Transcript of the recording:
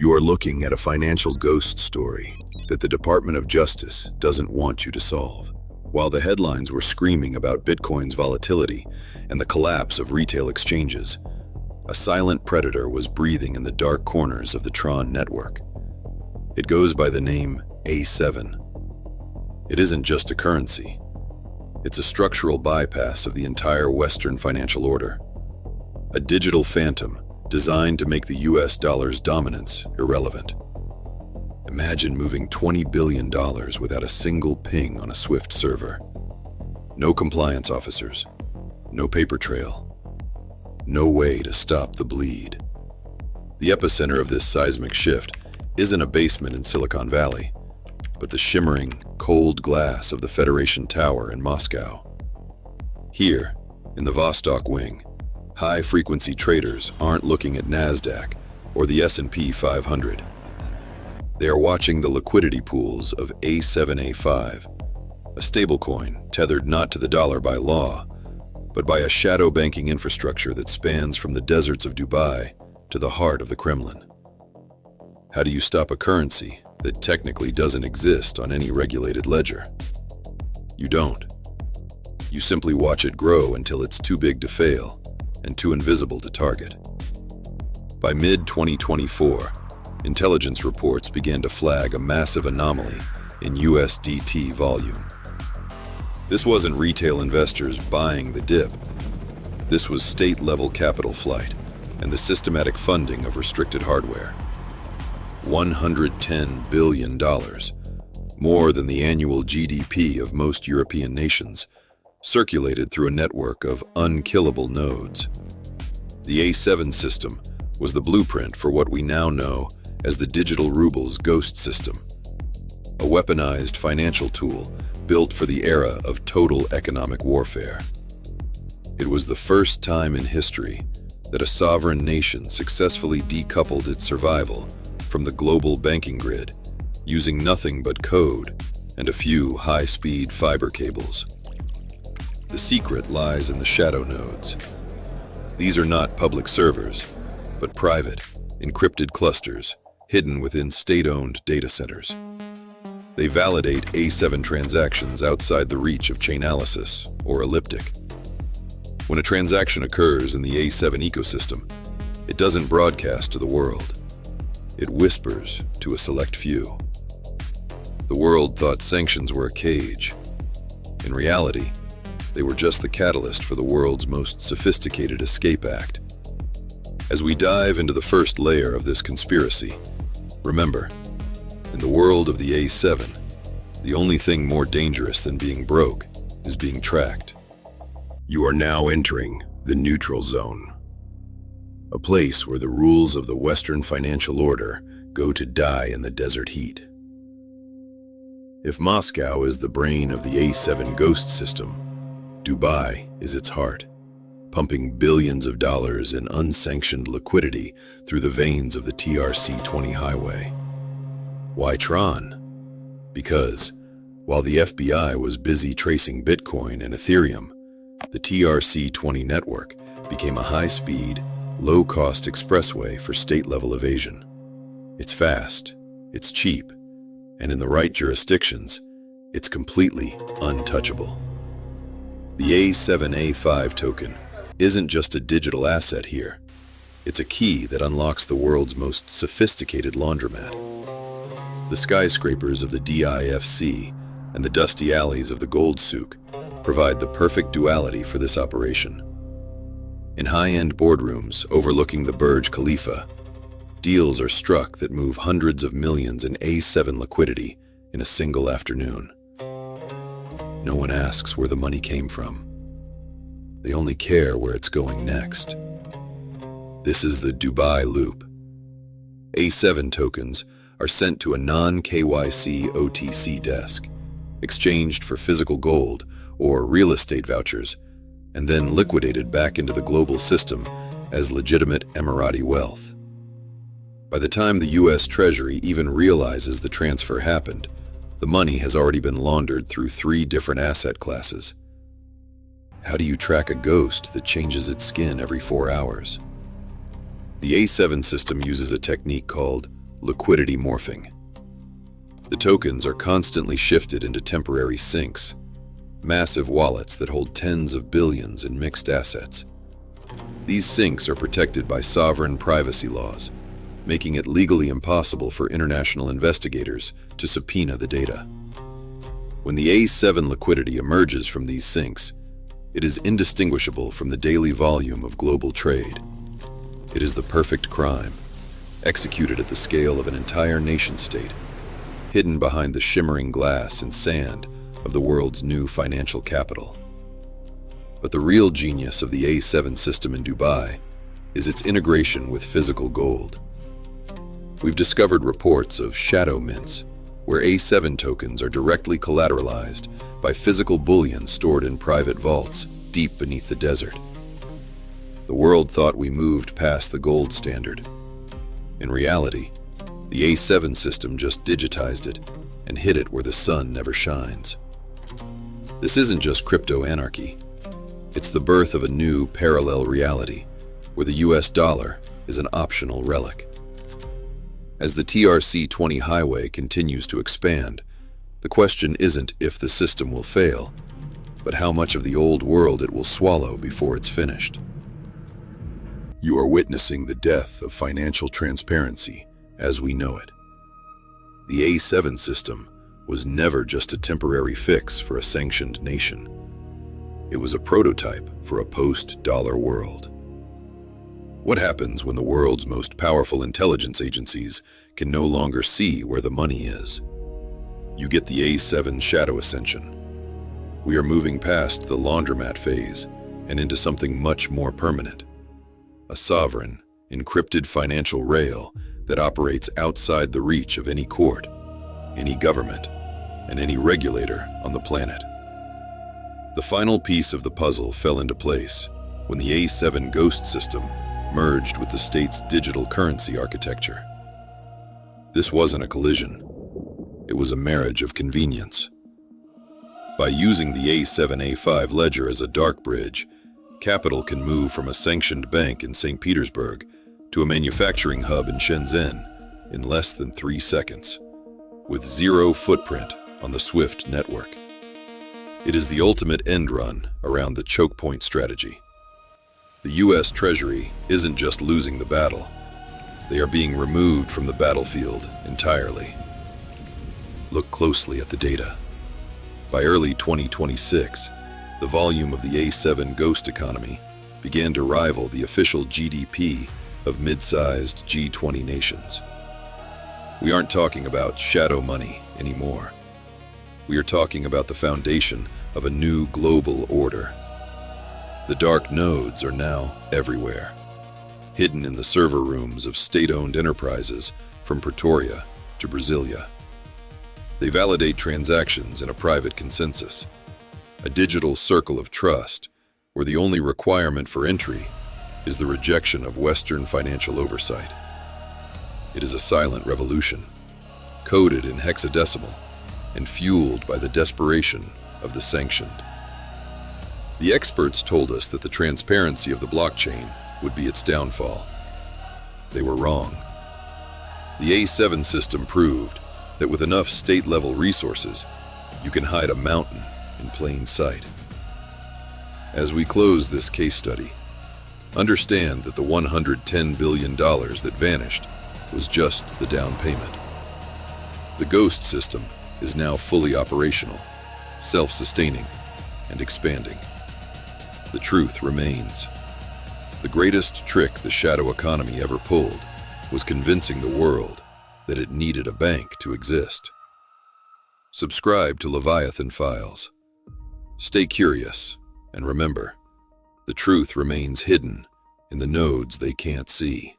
You are looking at a financial ghost story that the Department of Justice doesn't want you to solve. While the headlines were screaming about Bitcoin's volatility and the collapse of retail exchanges, a silent predator was breathing in the dark corners of the Tron network. It goes by the name A7. It isn't just a currency. It's a structural bypass of the entire Western financial order. A digital phantom designed to make the US dollar's dominance irrelevant. Imagine moving $20 billion without a single ping on a Swift server. No compliance officers, no paper trail, no way to stop the bleed. The epicenter of this seismic shift isn't a basement in Silicon Valley, but the shimmering, cold glass of the Federation Tower in Moscow. Here, in the Vostok wing, high-frequency traders aren't looking at NASDAQ or the S&P 500. They are watching the liquidity pools of A7A5, a stablecoin tethered not to the dollar by law, but by a shadow banking infrastructure that spans from the deserts of Dubai to the heart of the Kremlin. How do you stop a currency that technically doesn't exist on any regulated ledger? You don't. You simply watch it grow until it's too big to fail and too invisible to target. By mid-2024, intelligence reports began to flag a massive anomaly in USDT volume. This wasn't retail investors buying the dip. This was state-level capital flight and the systematic funding of restricted hardware. $110 billion, more than the annual GDP of most European nations, circulated through a network of unkillable nodes. The A7 system was the blueprint for what we now know as the digital ruble's ghost system, a weaponized financial tool built for the era of total economic warfare. It was the first time in history that a sovereign nation successfully decoupled its survival from the global banking grid, using nothing but code and a few high-speed fiber cables. The secret lies in the shadow nodes. These are not public servers, but private, encrypted clusters hidden within state-owned data centers. They validate A7 transactions outside the reach of Chainalysis or Elliptic. When a transaction occurs in the A7 ecosystem, it doesn't broadcast to the world. It whispers to a select few. The world thought sanctions were a cage. In reality, they were just the catalyst for the world's most sophisticated escape act. As we dive into the first layer of this conspiracy, remember, in the world of the A7, the only thing more dangerous than being broke is being tracked. You are now entering the neutral zone, a place where the rules of the Western financial order go to die in the desert heat. If Moscow is the brain of the A7 ghost system, Dubai is its heart, pumping billions of dollars in unsanctioned liquidity through the veins of the TRC-20 highway. Why Tron? Because, while the FBI was busy tracing Bitcoin and Ethereum, the TRC-20 network became a high-speed, low-cost expressway for state-level evasion. It's fast, it's cheap, and in the right jurisdictions, it's completely untouchable. The A7A5 token isn't just a digital asset here. It's a key that unlocks the world's most sophisticated laundromat. The skyscrapers of the DIFC and the dusty alleys of the gold souk provide the perfect duality for this operation. In high-end boardrooms overlooking the Burj Khalifa, deals are struck that move hundreds of millions in A7 liquidity in a single afternoon. No one asks where the money came from. They only care where it's going next. This is the Dubai loop. A7 tokens are sent to a non-KYC OTC desk, exchanged for physical gold or real estate vouchers, and then liquidated back into the global system as legitimate Emirati wealth. By the time the US Treasury even realizes the transfer happened, the money has already been laundered through 3 different asset classes. How do you track a ghost that changes its skin every 4 hours? The A7 system uses a technique called liquidity morphing. The tokens are constantly shifted into temporary sinks, massive wallets that hold tens of billions in mixed assets. These sinks are protected by sovereign privacy laws, making it legally impossible for international investigators to subpoena the data. When the A7 liquidity emerges from these sinks, it is indistinguishable from the daily volume of global trade. It is the perfect crime, executed at the scale of an entire nation-state, hidden behind the shimmering glass and sand of the world's new financial capital. But the real genius of the A7 system in Dubai is its integration with physical gold. We've discovered reports of shadow mints, where A7 tokens are directly collateralized by physical bullion stored in private vaults deep beneath the desert. The world thought we moved past the gold standard. In reality, the A7 system just digitized it and hid it where the sun never shines. This isn't just crypto-anarchy. It's the birth of a new parallel reality, where the US dollar is an optional relic. As the TRC-20 highway continues to expand, the question isn't if the system will fail, but how much of the old world it will swallow before it's finished. You are witnessing the death of financial transparency as we know it. The A7 system was never just a temporary fix for a sanctioned nation. It was a prototype for a post-dollar world. What happens when the world's most powerful intelligence agencies can no longer see where the money is? You get the A7 shadow ascension. We are moving past the laundromat phase and into something much more permanent. A sovereign, encrypted financial rail that operates outside the reach of any court, any government, and any regulator on the planet. The final piece of the puzzle fell into place when the A7 ghost system merged with the state's digital currency architecture. This wasn't a collision. It was a marriage of convenience. By using the A7-A5 ledger as a dark bridge, capital can move from a sanctioned bank in St. Petersburg to a manufacturing hub in Shenzen in less than 3 seconds, with zero footprint on the SWIFT network. It is the ultimate end run around the choke point strategy. The US Treasury isn't just losing the battle. They are being removed from the battlefield entirely. Look closely at the data. By early 2026, the volume of the A7 ghost economy began to rival the official GDP of mid-sized G20 nations. We aren't talking about shadow money anymore. We are talking about the foundation of a new global order. The dark nodes are now everywhere, hidden in the server rooms of state-owned enterprises from Pretoria to Brasilia. They validate transactions in a private consensus, a digital circle of trust where the only requirement for entry is the rejection of Western financial oversight. It is a silent revolution, coded in hexadecimal and fueled by the desperation of the sanctioned. The experts told us that the transparency of the blockchain would be its downfall. They were wrong. The A7 system proved that with enough state-level resources, you can hide a mountain in plain sight. As we close this case study, understand that the $110 billion that vanished was just the down payment. The ghost system is now fully operational, self-sustaining, and expanding. The truth remains. The greatest trick the shadow economy ever pulled was convincing the world that it needed a bank to exist. Subscribe to Leviathan Files. Stay curious, and remember, the truth remains hidden in the nodes they can't see.